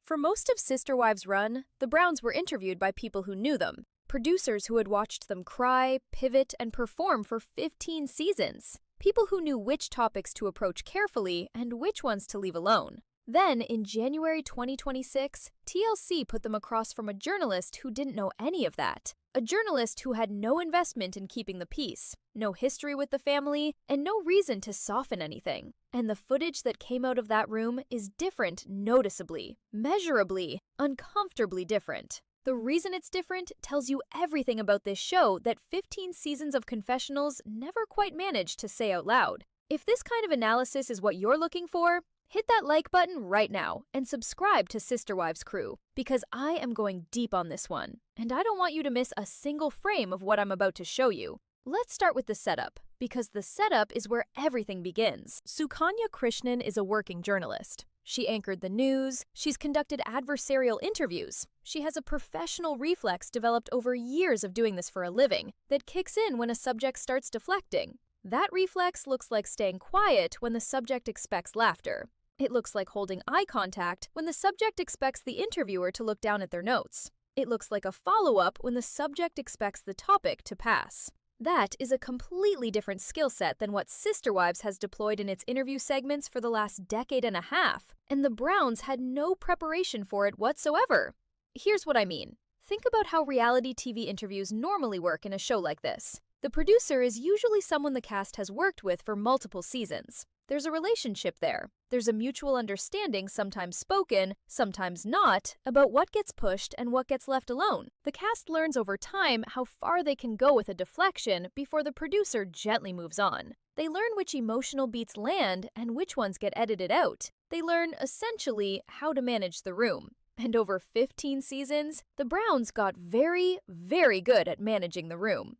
For most of Sister Wives Run, the Browns were interviewed by people who knew them, producers who had watched them cry, pivot, and perform for 15 seasons, people who knew which topics to approach carefully and which ones to leave alone. Then, in January 2026, TLC put them across from a journalist who didn't know any of that. A journalist who had no investment in keeping the peace, no history with the family, and no reason to soften anything. And the footage that came out of that room is different noticeably, measurably, uncomfortably different. The reason it's different tells you everything about this show that 15 seasons of confessionals never quite managed to say out loud. If this kind of analysis is what you're looking for, hit that like button right now and subscribe to Sister Wives Crew, because I am going deep on this one, and I don't want you to miss a single frame of what I'm about to show you. Let's start with the setup, because the setup is where everything begins. Sukanya Krishnan is a working journalist. She anchored the news, she's conducted adversarial interviews, she has a professional reflex developed over years of doing this for a living that kicks in when a subject starts deflecting. That reflex looks like staying quiet when the subject expects laughter. It looks like holding eye contact when the subject expects the interviewer to look down at their notes. It looks like a follow-up when the subject expects the topic to pass. That is a completely different skill set than what Sister Wives has deployed in its interview segments for the last decade and a half, and the Browns had no preparation for it whatsoever. Here's what I mean. Think about how reality TV interviews normally work in a show like this. The producer is usually someone the cast has worked with for multiple seasons. There's a relationship there. There's a mutual understanding, sometimes spoken, sometimes not, about what gets pushed and what gets left alone. The cast learns over time how far they can go with a deflection before the producer gently moves on. They learn which emotional beats land and which ones get edited out. They learn, essentially, how to manage the room. And over 15 seasons, the Browns got very, very good at managing the room.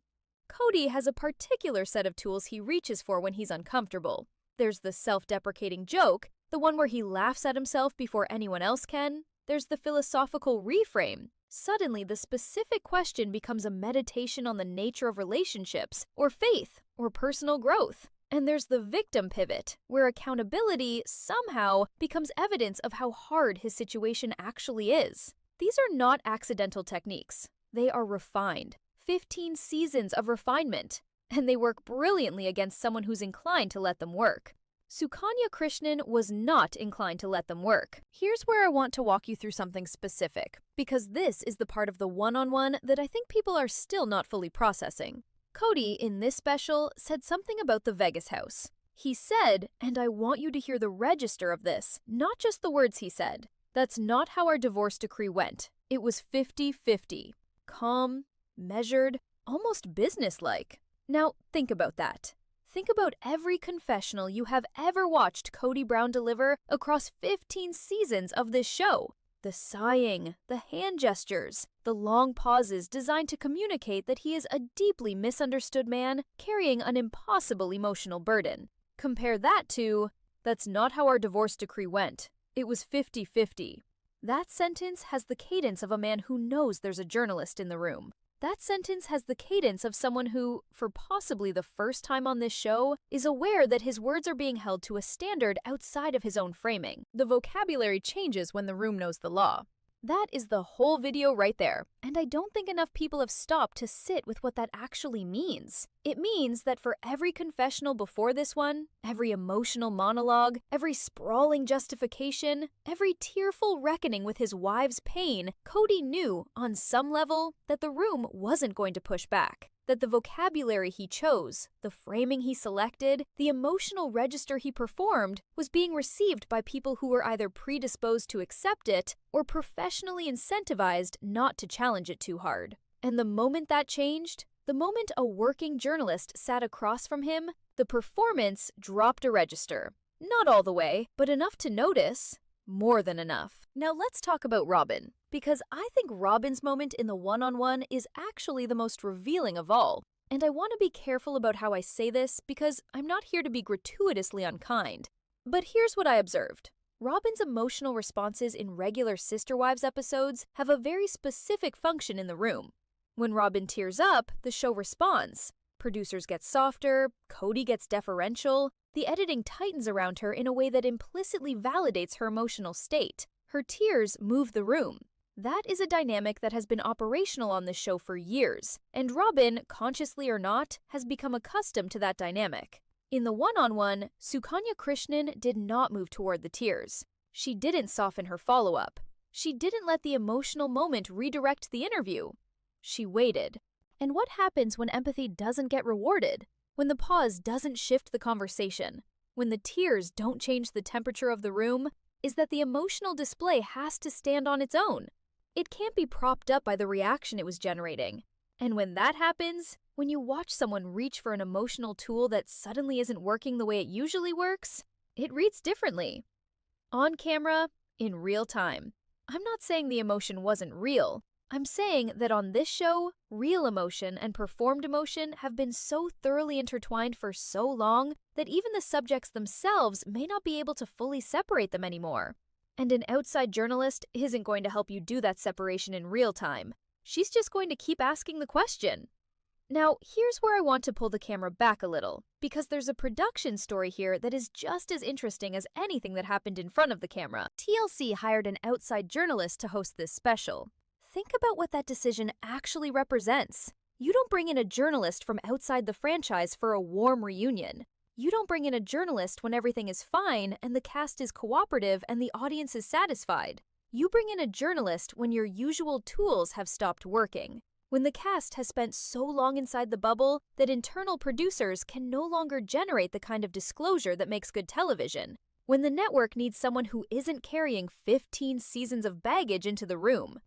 Kody has a particular set of tools he reaches for when he's uncomfortable. There's the self-deprecating joke, the one where he laughs at himself before anyone else can. There's the philosophical reframe. Suddenly, the specific question becomes a meditation on the nature of relationships, or faith, or personal growth. And there's the victim pivot, where accountability, somehow, becomes evidence of how hard his situation actually is. These are not accidental techniques. They are refined. 15 seasons of refinement. And they work brilliantly against someone who's inclined to let them work. Sukanya Krishnan was not inclined to let them work. Here's where I want to walk you through something specific, because this is the part of the one-on-one that I think people are still not fully processing. Kody, in this special, said something about the Vegas house. He said, and I want you to hear the register of this, not just the words he said. That's not how our divorce decree went. It was 50-50. Calm, measured, almost businesslike. Now, think about that. Think about every confessional you have ever watched Kody Brown deliver across 15 seasons of this show. The sighing, the hand gestures, the long pauses designed to communicate that he is a deeply misunderstood man carrying an impossible emotional burden. Compare that to, that's not how our divorce decree went. It was 50-50. That sentence has the cadence of a man who knows there's a journalist in the room. That sentence has the cadence of someone who, for possibly the first time on this show, is aware that his words are being held to a standard outside of his own framing. The vocabulary changes when the room knows the law. That is the whole video right there, and I don't think enough people have stopped to sit with what that actually means. It means that for every confessional before this one, every emotional monologue, every sprawling justification, every tearful reckoning with his wife's pain, Kody knew, on some level, that the room wasn't going to push back. That the vocabulary he chose, the framing he selected, the emotional register he performed was being received by people who were either predisposed to accept it or professionally incentivized not to challenge it too hard. And the moment that changed, the moment a working journalist sat across from him, the performance dropped a register. Not all the way, but enough to notice. More than enough. Now let's talk about Robyn, because I think Robyn's moment in the one-on-one is actually the most revealing of all. And I want to be careful about how I say this because I'm not here to be gratuitously unkind. But here's what I observed. Robyn's emotional responses in regular Sister Wives episodes have a very specific function in the room. When Robyn tears up, the show responds. Producers get softer, Kody gets deferential, the editing tightens around her in a way that implicitly validates her emotional state. Her tears move the room. That is a dynamic that has been operational on this show for years, and Robyn, consciously or not, has become accustomed to that dynamic. In the one-on-one, Sukanya Krishnan did not move toward the tears. She didn't soften her follow-up. She didn't let the emotional moment redirect the interview. She waited. And what happens when empathy doesn't get rewarded? When the pause doesn't shift the conversation? When the tears don't change the temperature of the room? Is that the emotional display has to stand on its own. It can't be propped up by the reaction it was generating. And when that happens, when you watch someone reach for an emotional tool that suddenly isn't working the way it usually works, it reads differently. On camera, in real time. I'm not saying the emotion wasn't real. I'm saying that on this show, real emotion and performed emotion have been so thoroughly intertwined for so long that even the subjects themselves may not be able to fully separate them anymore. And an outside journalist isn't going to help you do that separation in real time. She's just going to keep asking the question. Now, here's where I want to pull the camera back a little, because there's a production story here that is just as interesting as anything that happened in front of the camera. TLC hired an outside journalist to host this special. Think about what that decision actually represents. You don't bring in a journalist from outside the franchise for a warm reunion. You don't bring in a journalist when everything is fine and the cast is cooperative and the audience is satisfied. You bring in a journalist when your usual tools have stopped working. When the cast has spent so long inside the bubble that internal producers can no longer generate the kind of disclosure that makes good television. When the network needs someone who isn't carrying 15 seasons of baggage into the room.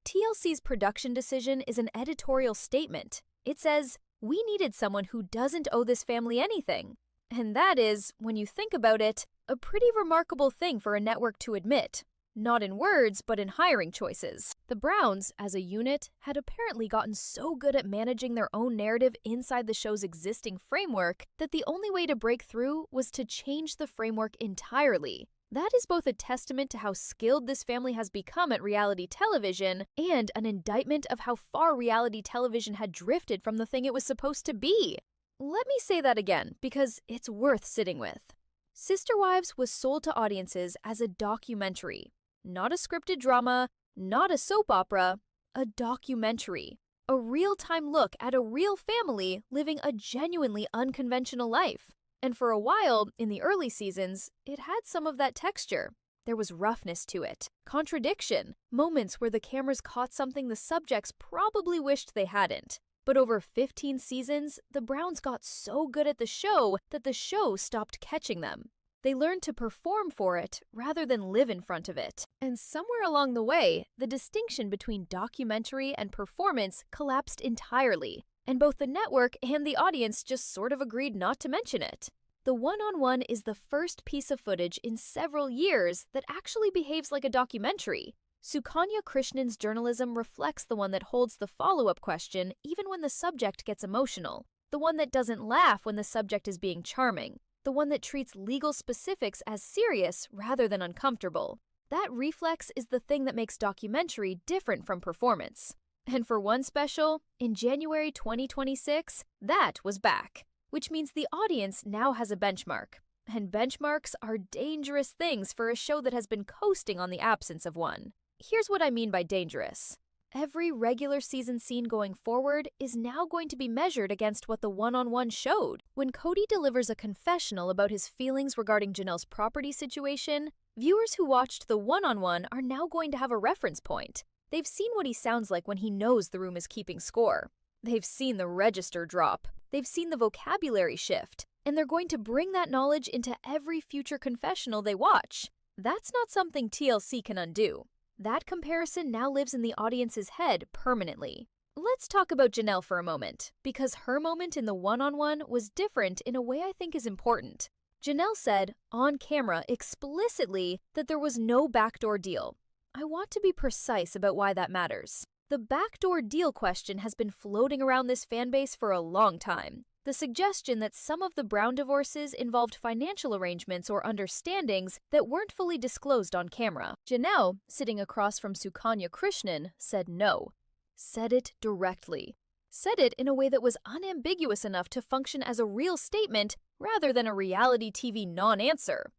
TLC's production decision is an editorial statement. It says, we needed someone who doesn't owe this family anything. And that is, when you think about it, a pretty remarkable thing for a network to admit. Not in words, but in hiring choices. The Browns, as a unit, had apparently gotten so good at managing their own narrative inside the show's existing framework that the only way to break through was to change the framework entirely. That is both a testament to how skilled this family has become at reality television and an indictment of how far reality television had drifted from the thing it was supposed to be. Let me say that again, because it's worth sitting with. SisterWives was sold to audiences as a documentary. Not a scripted drama, not a soap opera, a documentary. A real-time look at a real family living a genuinely unconventional life. And for a while, in the early seasons, it had some of that texture. There was roughness to it, contradiction, moments where the cameras caught something the subjects probably wished they hadn't. But over 15 seasons, the Browns got so good at the show that the show stopped catching them. They learned to perform for it rather than live in front of it. And somewhere along the way, the distinction between documentary and performance collapsed entirely. And both the network and the audience just sort of agreed not to mention it. The one-on-one is the first piece of footage in several years that actually behaves like a documentary. Sukanya Krishnan's journalism reflects the one that holds the follow-up question even when the subject gets emotional. The one that doesn't laugh when the subject is being charming. The one that treats legal specifics as serious rather than uncomfortable. That reflex is the thing that makes documentary different from performance. And for one special, in January 2026, that was back. Which means the audience now has a benchmark. And benchmarks are dangerous things for a show that has been coasting on the absence of one. Here's what I mean by dangerous. Every regular season scene going forward is now going to be measured against what the one-on-one showed. When Kody delivers a confessional about his feelings regarding Janelle's property situation, viewers who watched the one-on-one are now going to have a reference point. They've seen what he sounds like when he knows the room is keeping score. They've seen the register drop. They've seen the vocabulary shift. And they're going to bring that knowledge into every future confessional they watch. That's not something TLC can undo. That comparison now lives in the audience's head permanently. Let's talk about Janelle for a moment, because her moment in the one-on-one was different in a way I think is important. Janelle said, on camera explicitly, that there was no backdoor deal. I want to be precise about why that matters. The backdoor deal question has been floating around this fanbase for a long time. The suggestion that some of the Brown divorces involved financial arrangements or understandings that weren't fully disclosed on camera. Janelle, sitting across from Sukanya Krishnan, said no. Said it directly. Said it in a way that was unambiguous enough to function as a real statement rather than a reality TV non-answer.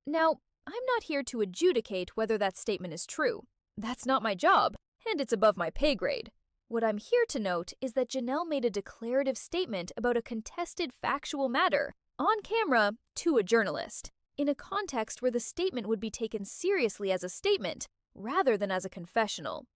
Now, I'm not here to adjudicate whether that statement is true. That's not my job, and it's above my pay grade. What I'm here to note is that Janelle made a declarative statement about a contested factual matter, on camera, to a journalist, in a context where the statement would be taken seriously as a statement, rather than as a confessional.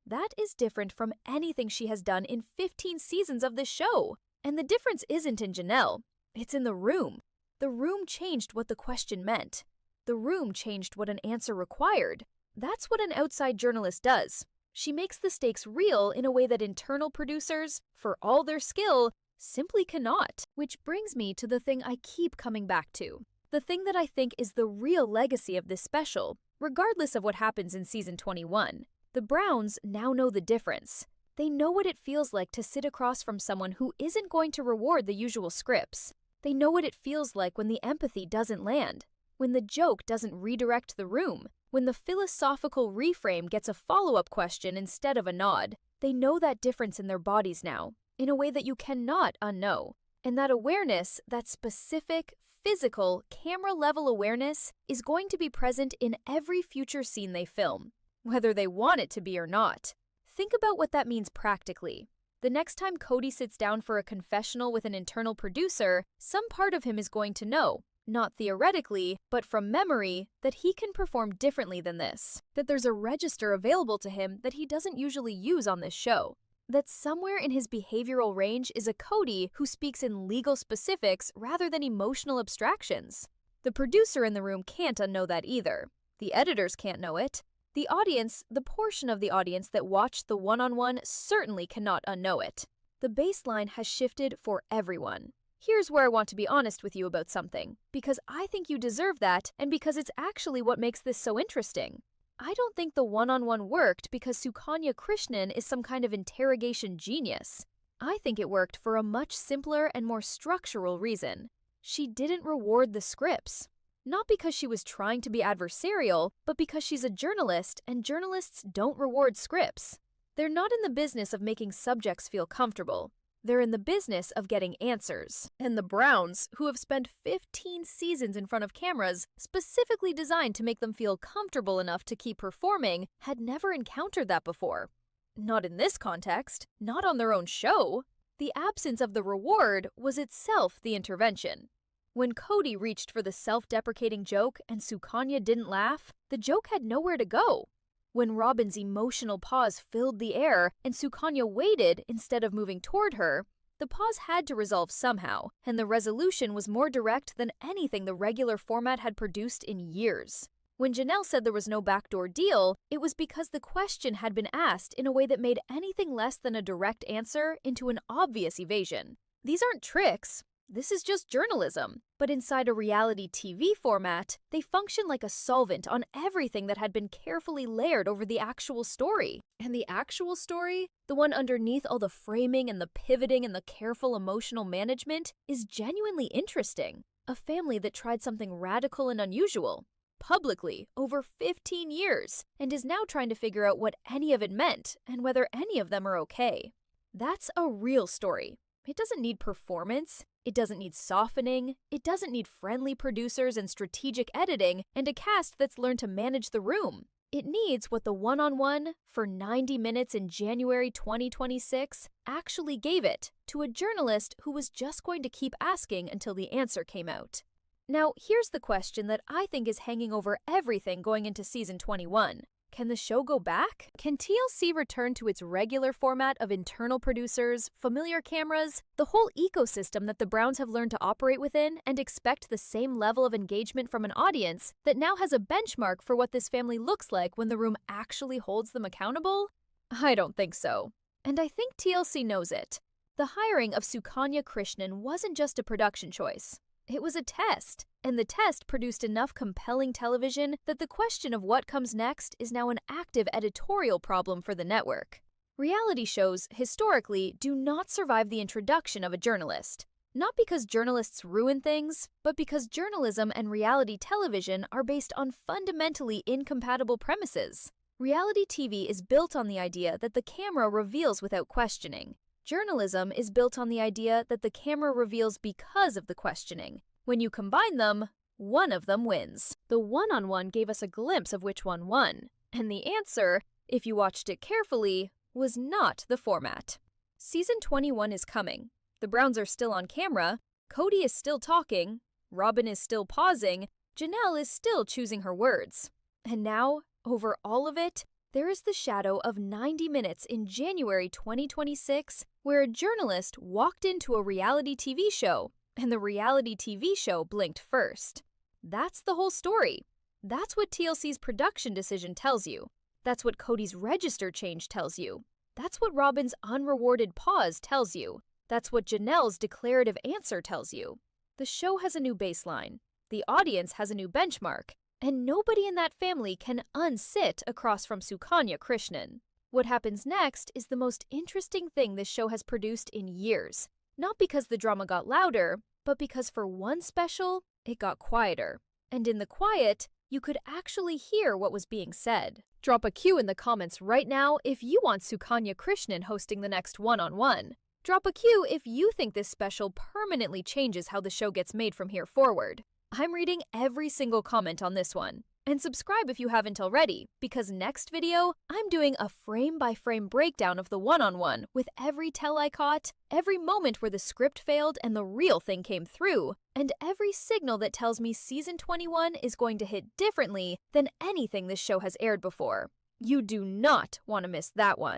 That is different from anything she has done in 15 seasons of this show. And the difference isn't in Janelle, it's in the room. The room changed what the question meant. The room changed what an answer required. That's what an outside journalist does. She makes the stakes real in a way that internal producers, for all their skill, simply cannot. Which brings me to the thing I keep coming back to. The thing that I think is the real legacy of this special, regardless of what happens in season 21. The Browns now know the difference. They know what it feels like to sit across from someone who isn't going to reward the usual scripts. They know what it feels like when the empathy doesn't land, when the joke doesn't redirect the room, when the philosophical reframe gets a follow-up question instead of a nod. They know that difference in their bodies now, in a way that you cannot unknow. And that awareness, that specific, physical, camera-level awareness, is going to be present in every future scene they film, whether they want it to be or not. Think about what that means practically. The next time Kody sits down for a confessional with an internal producer, some part of him is going to know, not theoretically, but from memory, that he can perform differently than this. That there's a register available to him that he doesn't usually use on this show. That somewhere in his behavioral range is a Kody who speaks in legal specifics rather than emotional abstractions. The producer in the room can't unknow that either. The editors can't know it. The audience, the portion of the audience that watched the one-on-one, certainly cannot unknow it. The baseline has shifted for everyone. Here's where I want to be honest with you about something, because I think you deserve that and because it's actually what makes this so interesting. I don't think the one-on-one worked because Sukanya Krishnan is some kind of interrogation genius. I think it worked for a much simpler and more structural reason. She didn't reward the scripts. Not because she was trying to be adversarial, but because she's a journalist and journalists don't reward scripts. They're not in the business of making subjects feel comfortable. They're in the business of getting answers. And the Browns, who have spent 15 seasons in front of cameras specifically designed to make them feel comfortable enough to keep performing, had never encountered that before. Not in this context, not on their own show. The absence of the reward was itself the intervention. When Kody reached for the self-deprecating joke and Sukanya didn't laugh, the joke had nowhere to go. When Robyn's emotional pause filled the air and Sukanya waited instead of moving toward her, the pause had to resolve somehow, and the resolution was more direct than anything the regular format had produced in years. When Janelle said there was no backdoor deal, it was because the question had been asked in a way that made anything less than a direct answer into an obvious evasion. These aren't tricks. This is just journalism. But inside a reality TV format, they function like a solvent on everything that had been carefully layered over the actual story. And the actual story, the one underneath all the framing and the pivoting and the careful emotional management, is genuinely interesting. A family that tried something radical and unusual, publicly, over 15 years, and is now trying to figure out what any of it meant and whether any of them are okay. That's a real story. It doesn't need performance, it doesn't need softening, it doesn't need friendly producers and strategic editing and a cast that's learned to manage the room. It needs what the one-on-one, for 90 minutes in January 2026, actually gave it to a journalist who was just going to keep asking until the answer came out. Now, here's the question that I think is hanging over everything going into season 21. Can the show go back? Can TLC return to its regular format of internal producers, familiar cameras, the whole ecosystem that the Browns have learned to operate within, and expect the same level of engagement from an audience that now has a benchmark for what this family looks like when the room actually holds them accountable? I don't think so. And I think TLC knows it. The hiring of Sukanya Krishnan wasn't just a production choice. It was a test, and the test produced enough compelling television that the question of what comes next is now an active editorial problem for the network. Reality shows, historically, do not survive the introduction of a journalist. Not because journalists ruin things, but because journalism and reality television are based on fundamentally incompatible premises. Reality TV is built on the idea that the camera reveals without questioning. Journalism is built on the idea that the camera reveals because of the questioning. When you combine them, one of them wins. The one-on-one gave us a glimpse of which one won. And the answer, if you watched it carefully, was not the format. Season 21 is coming. The Browns are still on camera, Kody is still talking, Robyn is still pausing, Janelle is still choosing her words. And now, over all of it, there is the shadow of 90 minutes in January 2026 where a journalist walked into a reality TV show, and the reality TV show blinked first. That's the whole story. That's what TLC's production decision tells you. That's what Kody's register change tells you. That's what Robyn's unrewarded pause tells you. That's what Janelle's declarative answer tells you. The show has a new baseline. The audience has a new benchmark. And nobody in that family can unsit across from Sukanya Krishnan. What happens next is the most interesting thing this show has produced in years. Not because the drama got louder, but because for one special, it got quieter. And in the quiet, you could actually hear what was being said. Drop a Q in the comments right now if you want Sukanya Krishnan hosting the next one-on-one. Drop a Q if you think this special permanently changes how the show gets made from here forward. I'm reading every single comment on this one. And subscribe if you haven't already, because next video, I'm doing a frame-by-frame breakdown of the one-on-one with every tell I caught, every moment where the script failed and the real thing came through, and every signal that tells me Season 21 is going to hit differently than anything this show has aired before. You do not want to miss that one.